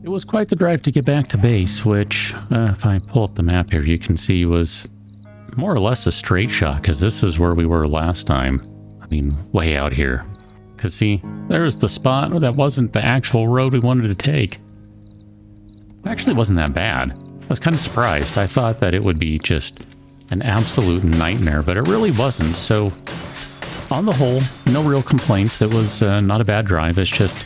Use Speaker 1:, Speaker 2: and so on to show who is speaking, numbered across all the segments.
Speaker 1: It was quite the drive to get back to base, which, if I pull up the map here, you can see was more or less a straight shot, because this is where we were last time. I mean, way out here. Because see, there's the spot that wasn't the actual road we wanted to take. It actually wasn't that bad. I was kind of surprised. I thought that it would be just an absolute nightmare, but it really wasn't. So, on the whole, no real complaints. It was not a bad drive. It's just,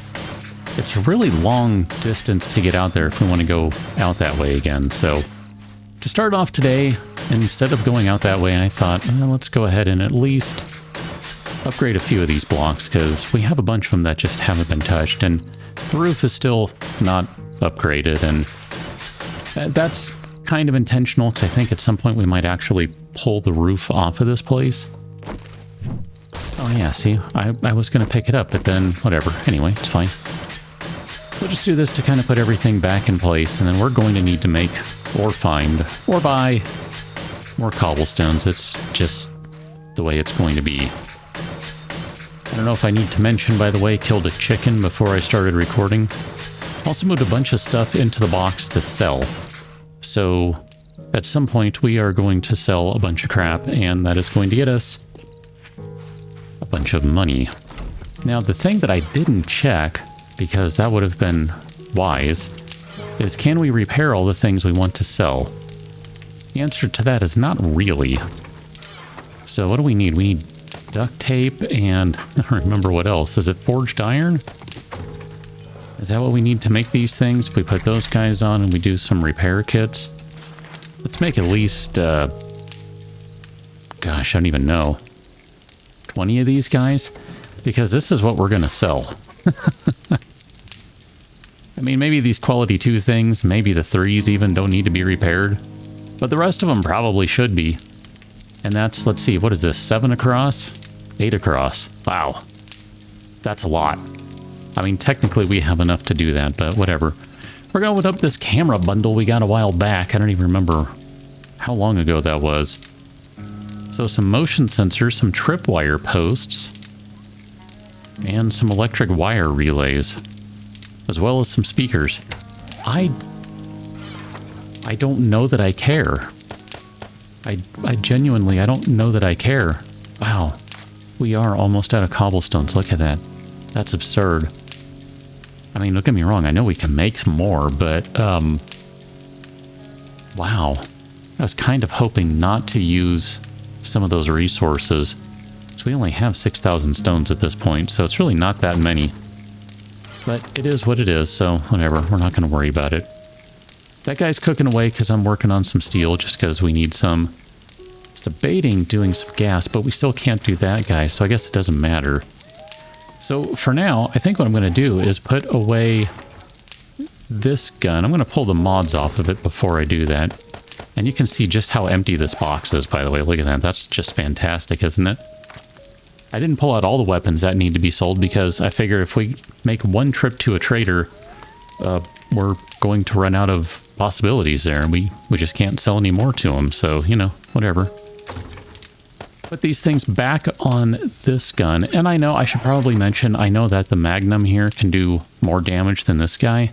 Speaker 1: it's a really long distance to get out there if we want to go out that way again. So, to start off today, instead of going out that way, I thought, well, let's go ahead and at least upgrade a few of these blocks, because we have a bunch of them that just haven't been touched, and the roof is still not upgraded, and that's kind of intentional, because I think at some point we might actually pull the roof off of this place. Oh yeah, see, I was going to pick it up, but then whatever. Anyway, it's fine. We'll just do this to kind of put everything back in place, and then we're going to need to make or find or buy more cobblestones. It's just the way it's going to be. I don't know if I need to mention, by the way, killed a chicken before I started recording. Also moved a bunch of stuff into the box to sell. So at some point we are going to sell a bunch of crap, and that is going to get us a bunch of money. Now the thing that I didn't check, because that would have been wise, is can we repair all the things we want to sell? The answer to that is not really. So what do we need? We need duct tape and I don't remember what else. Is it forged iron? Is that what we need to make these things? If we put those guys on and we do some repair kits. Let's make at least, gosh, I don't even know. 20 of these guys? Because this is what we're going to sell. I mean, maybe these quality 2 things, maybe the 3s even don't need to be repaired. But the rest of them probably should be. And that's, let's see, what is this? 7 across? 8 across. Wow. That's a lot. I mean, technically we have enough to do that, but whatever. We're going to load up this camera bundle we got a while back. I don't even remember how long ago that was. So some motion sensors, some tripwire posts, and some electric wire relays, as well as some speakers. I don't know that I care. I genuinely, I don't know that I care. Wow. We are almost out of cobblestones. Look at that. That's absurd. I mean, don't get me wrong. I know we can make some more, but, wow. I was kind of hoping not to use some of those resources. So we only have 6,000 stones at this point, so it's really not that many. But it is what it is, so whatever. We're not going to worry about it. That guy's cooking away because I'm working on some steel, just because we need some. It's debating doing some gas, but we still can't do that guy, so I guess it doesn't matter. So for now, I think what I'm going to do is put away this gun. I'm going to pull the mods off of it before I do that. And you can see just how empty this box is, by the way. Look at that. That's just fantastic, isn't it? I didn't pull out all the weapons that need to be sold because I figure if we make one trip to a trader, we're going to run out of possibilities there, and we just can't sell any more to them. So, you know, whatever. Put these things back on this gun, and I know I should probably mention, I know that the Magnum here can do more damage than this guy.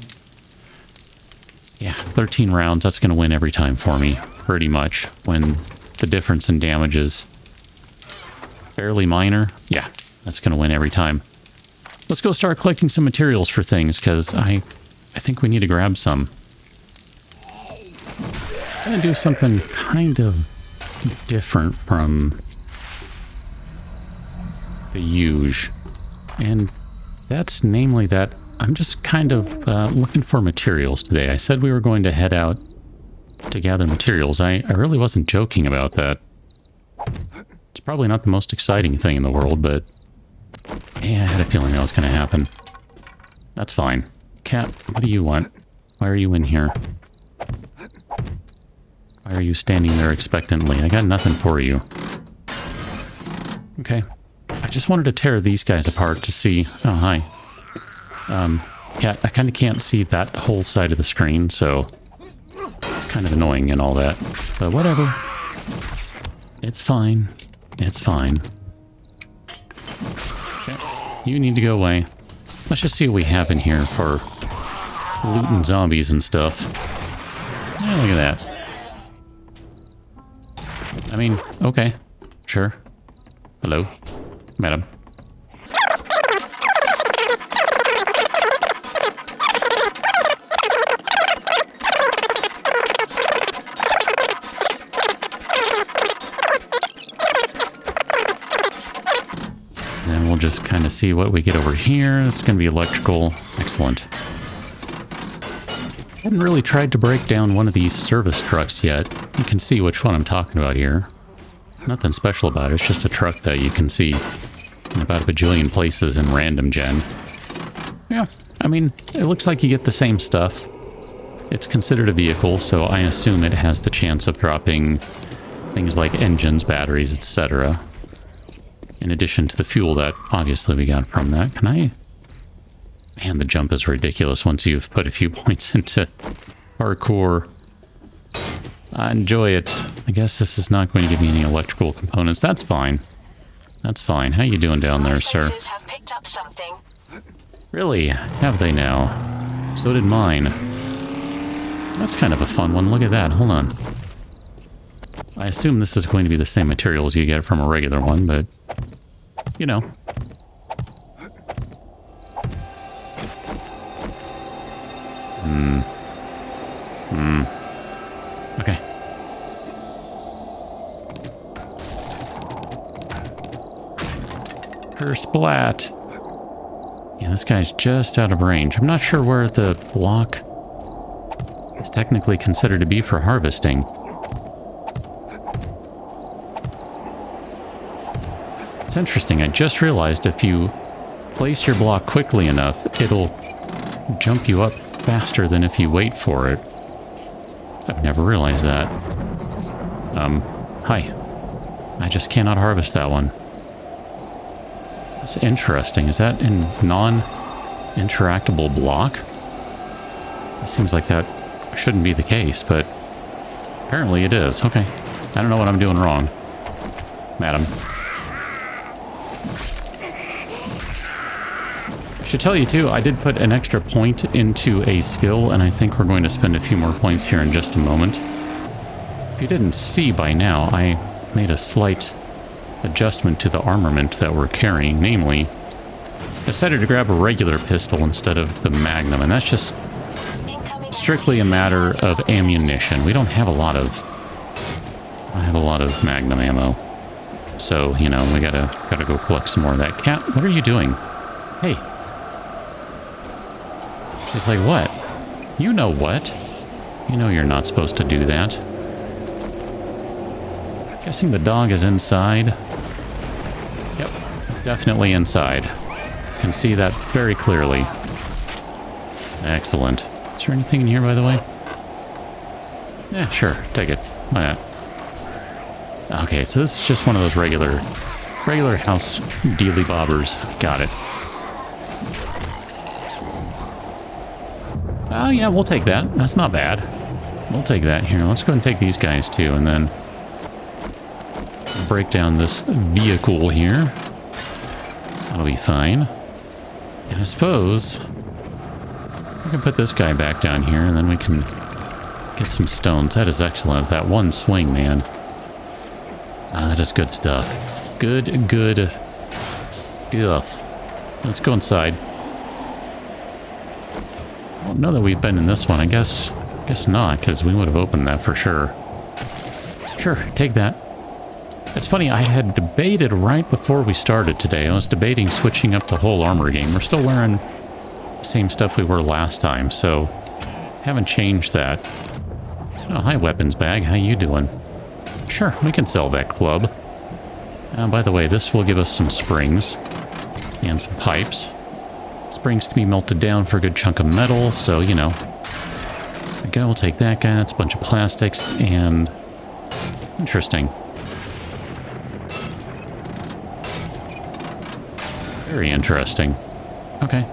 Speaker 1: Yeah, 13 rounds, that's going to win every time for me, pretty much, when the difference in damage is fairly minor. Yeah, that's going to win every time. Let's go start collecting some materials for things, because I think we need to grab some. I'm going to do something kind of different from the usual, and that's namely that I'm just kind of looking for materials today. I said we were going to head out to gather materials. I really wasn't joking about that. It's probably not the most exciting thing in the world, but yeah, I had a feeling that was going to happen. That's fine. Cat, what do you want? Why are you in here? Why are you standing there expectantly? I got nothing for you. Okay. I just wanted to tear these guys apart to see... Oh, hi. Yeah, I kind of can't see that whole side of the screen, so it's kind of annoying and all that. But whatever. It's fine. It's fine. Okay. You need to go away. Let's just see what we have in here for looting zombies and stuff. Yeah, look at that. I mean, okay. Sure. Hello, madam. Then we'll just kind of see what we get over here. It's going to be electrical. Excellent. Hadn't really tried to break down one of these service trucks yet. You can see which one I'm talking about here. Nothing special about it. It's just a truck that you can see in about a bajillion places in random gen. Yeah, I mean, it looks like you get the same stuff. It's considered a vehicle, so I assume it has the chance of dropping things like engines, batteries, etc. In addition to the fuel that obviously we got from that. Can I... Man, the jump is ridiculous once you've put a few points into parkour. I enjoy it. I guess this is not going to give me any electrical components. That's fine. That's fine. How you doing down there, sir?
Speaker 2: Have picked up something.
Speaker 1: Really? Have they now? So did mine. That's kind of a fun one. Look at that. Hold on. I assume this is going to be the same materials you get from a regular one, but... You know. Okay. Her splat. Yeah, this guy's just out of range. I'm not sure where the block is technically considered to be for harvesting. It's interesting. I just realized if you place your block quickly enough, it'll jump you up faster than if you wait for it. I've never realized that. Hi. I just cannot harvest that one. That's interesting. Is that a non-interactable block? It seems like that shouldn't be the case, but apparently it is. Okay. I don't know what I'm doing wrong, madam. I should tell you too, I did put an extra point into a skill, and I think we're going to spend a few more points here in just a moment. If you didn't see by now, I made a slight adjustment to the armament that we're carrying. Namely, I decided to grab a regular pistol instead of the Magnum, and that's just strictly a matter of ammunition. We don't have a lot of... I have a lot of Magnum ammo. So, you know, we gotta go collect some more of that. Cat, what are you doing? Hey. She's like, what? You know what? You know you're not supposed to do that. Guessing the dog is inside. Yep, definitely inside. Can see that very clearly. Excellent. Is there anything in here, by the way? Yeah, sure. Take it. Why not? Okay, so this is just one of those regular house dealy bobbers. Got it. Oh, yeah, we'll take that. That's not bad. We'll take that. Here, let's go and take these guys, too, and then break down this vehicle here. That'll be fine. And I suppose we can put this guy back down here, and then we can get some stones. That is excellent. That one swing, man. That is good stuff. Good stuff. Let's go inside. I don't know that we've been in this one. I guess not, because we would have opened that for sure. Sure, take that. It's funny, I had debated right before we started today. I was debating switching up the whole armor game. We're still wearing the same stuff we were last time, so haven't changed that. Oh, hi, weapons bag. How you doing? Sure, we can sell that club. By the way, this will give us some springs and some pipes. Springs can be melted down for a good chunk of metal, so, you know. There we go, we'll take that guy. That's a bunch of plastics, and... Interesting. Very interesting. Okay.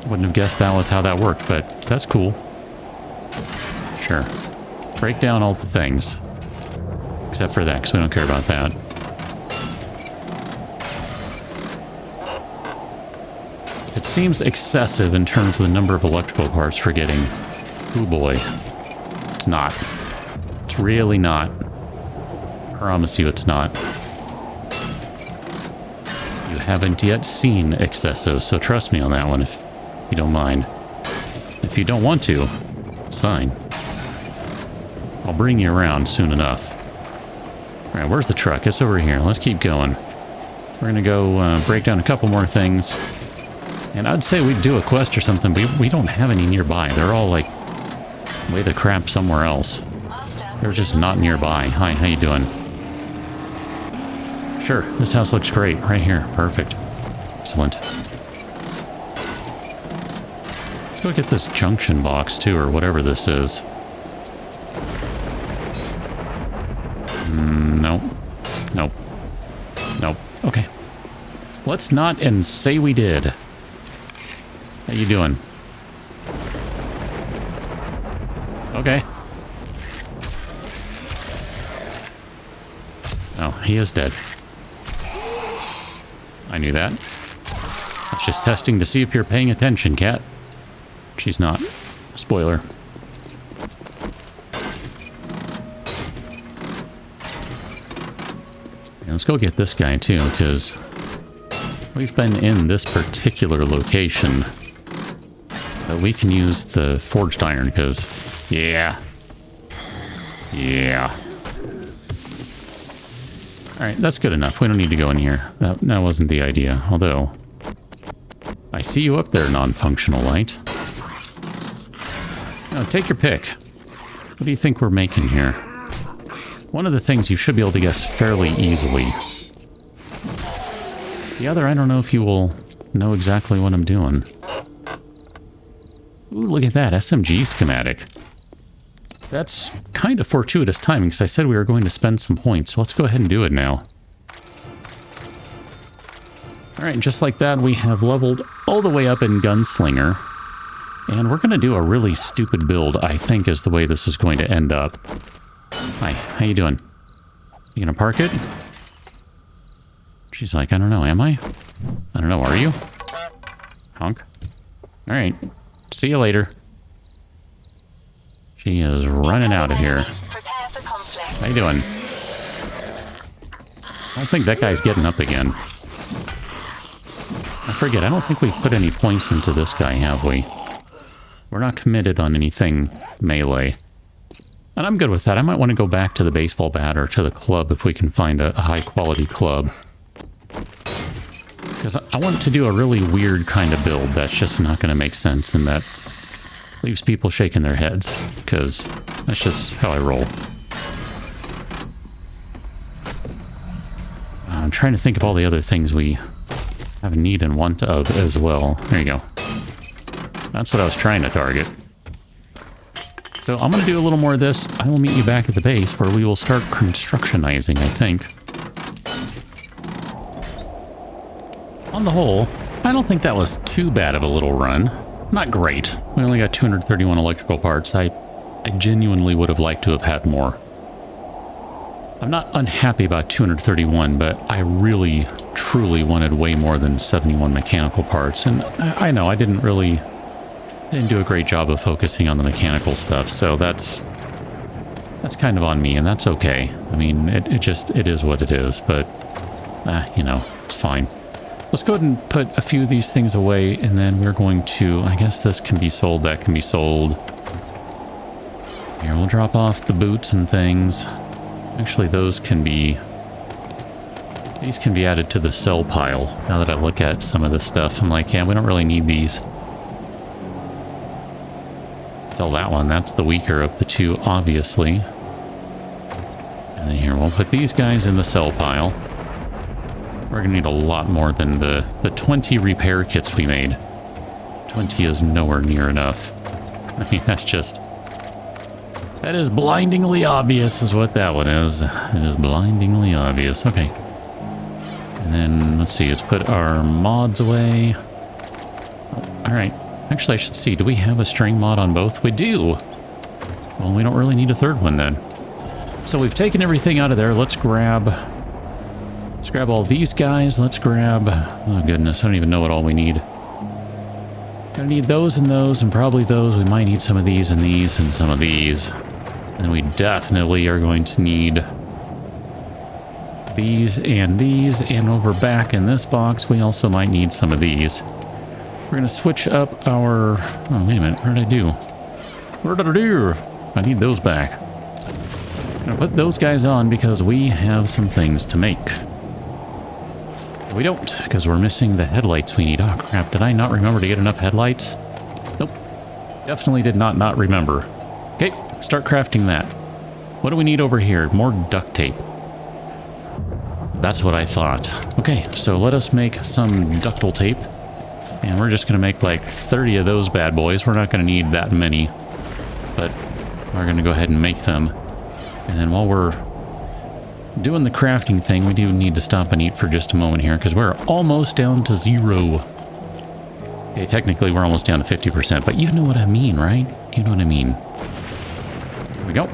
Speaker 1: Wouldn't have guessed that was how that worked, but that's cool. Sure. Break down all the things. Except for that, because we don't care about that. It seems excessive in terms of the number of electrical parts for getting... Oh boy. It's not. It's really not. Promise you it's not. You haven't yet seen excessive, so trust me on that one if you don't mind. If you don't want to, it's fine. I'll bring you around soon enough. Alright, where's the truck? It's over here. Let's keep going. We're gonna go break down a couple more things. And I'd say we'd do a quest or something, but we don't have any nearby. They're all, like, way to crap somewhere else. They're just not nearby. Hi, how you doing? Sure, this house looks great. Right here. Perfect. Excellent. Let's go get this junction box, too, or whatever this is. Nope. Nope. Nope. Okay. Let's not and say we did. How you doing? Okay. Oh, he is dead. I knew that. I was just testing to see if you're paying attention, cat. She's not. Spoiler. And let's go get this guy too, because we've been in this particular location. But we can use the forged iron, because, yeah. Yeah. Alright, that's good enough. We don't need to go in here. That wasn't the idea. Although, I see you up there, non-functional light. Now, take your pick. What do you think we're making here? One of the things you should be able to guess fairly easily. The other, I don't know if you will know exactly what I'm doing. Ooh, look at that. Smg Schematic. That's kind of fortuitous timing, because I said we were going to spend some points, so let's go ahead and do it now. Alright, just like that, we have leveled all the way up in Gunslinger. And we're going to do a really stupid build, I think, is the way this is going to end up. Hi, how you doing? You gonna park it? She's like, I don't know, am I? I don't know, are you? Honk. Alright, see you later. She is running out of here. How you doing? I don't think that guy's getting up again. I forget, I don't think we've put any points into this guy, have we? We're not committed on anything melee. And I'm good with that. I might want to go back to the baseball bat or to the club if we can find a high-quality club. Because I want to do a really weird kind of build that's just not going to make sense and that leaves people shaking their heads. Because that's just how I roll. I'm trying to think of all the other things we have need and want of as well. There you go. That's what I was trying to target. So I'm going to do a little more of this. I will meet you back at the base where we will start constructionizing, I think. On the whole, I don't think that was too bad of a little run. Not great. We only got 231 electrical parts. I genuinely would have liked to have had more. I'm not unhappy about 231, but I really, truly wanted way more than 71 mechanical parts. And I know I didn't do a great job of focusing on the mechanical stuff, so that's kind of on me, and that's okay. I mean, it is what it is, but, you know, it's fine. Let's go ahead and put a few of these things away, and then we're going to, I guess this can be sold, that can be sold. Here, we'll drop off the boots and things. Actually, these can be added to the sell pile. Now that I look at some of this stuff, I'm like, yeah, we don't really need these. Sell that one. That's the weaker of the two, obviously. And then here, we'll put these guys in the sell pile. We're going to need a lot more than the 20 repair kits we made. 20 is nowhere near enough. I mean, that's just... That is blindingly obvious is what that one is. It is blindingly obvious. Okay. And then, let's see, let's put our mods away. Oh, alright. Actually, I should see, do we have a string mod on both? We do! Well, we don't really need a third one then. So we've taken everything out of there. Let's grab all these guys. Let's grab... Oh goodness, I don't even know what all we need. Gonna need those and those, and probably those. We might need some of these and these and some of these. And we definitely are going to need these, and over back in this box, we also might need some of these. We're gonna switch up our... Oh, wait a minute. What did I do? What did I do? I need those back. I'm gonna put those guys on because we have some things to make. We don't, because we're missing the headlights we need. Oh, crap. Did I not remember to get enough headlights? Nope. Definitely did not remember. Okay, start crafting that. What do we need over here? More duct tape. That's what I thought. Okay, so let us make some ductile tape. And we're just going to make like 30 of those bad boys. We're not going to need that many. But we're going to go ahead and make them. And then while we're doing the crafting thing, we do need to stop and eat for just a moment here, because we're almost down to 0. Okay, technically we're almost down to 50%, but you know what I mean, right? You know what I mean. There we go.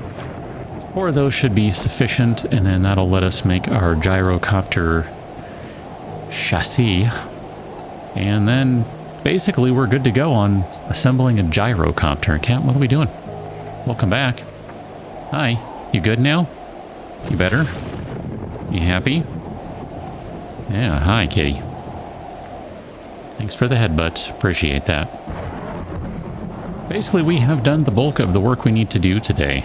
Speaker 1: 4 of those should be sufficient, and then that'll let us make our gyrocopter chassis. And then basically we're good to go on assembling a gyrocopter. Cat, what are we doing? Welcome back. Hi. You good now? You better? You happy? Yeah, hi, kitty. Thanks for the headbutts. Appreciate that. Basically, we have done the bulk of the work we need to do today.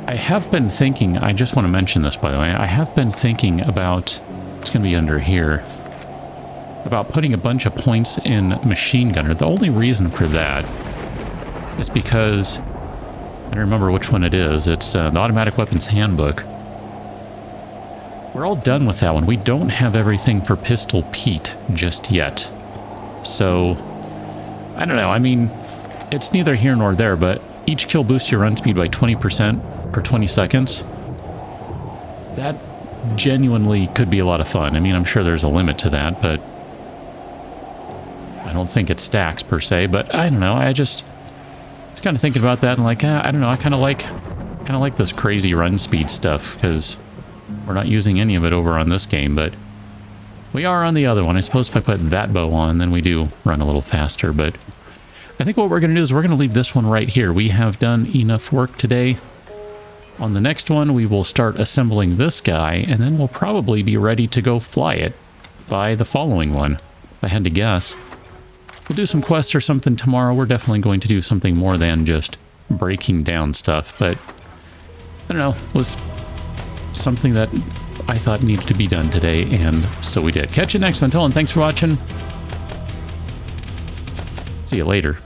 Speaker 1: I have been thinking, I just want to mention this, by the way, I have been thinking about, it's going to be under here, about putting a bunch of points in Machine Gunner. The only reason for that is because, I don't remember which one it is, it's the Automatic Weapons Handbook. We're all done with that one. We don't have everything for Pistol Pete just yet. So, I don't know, I mean, it's neither here nor there, but each kill boosts your run speed by 20% for 20 seconds. That genuinely could be a lot of fun. I mean, I'm sure there's a limit to that, but I don't think it stacks per se, but I don't know, I just was kind of thinking about that and like, I don't know, I kind of like this crazy run speed stuff, because we're not using any of it over on this game, but we are on the other one. I suppose if I put that bow on, then we do run a little faster, but I think what we're going to do is we're going to leave this one right here. We have done enough work today. On the next one, we will start assembling this guy, and then we'll probably be ready to go fly it by the following one, if I had to guess. We'll do some quests or something tomorrow. We're definitely going to do something more than just breaking down stuff, but I don't know, it was something that I thought needed to be done today, and so we did. Catch you next one. Until then, thanks for watching. See you later.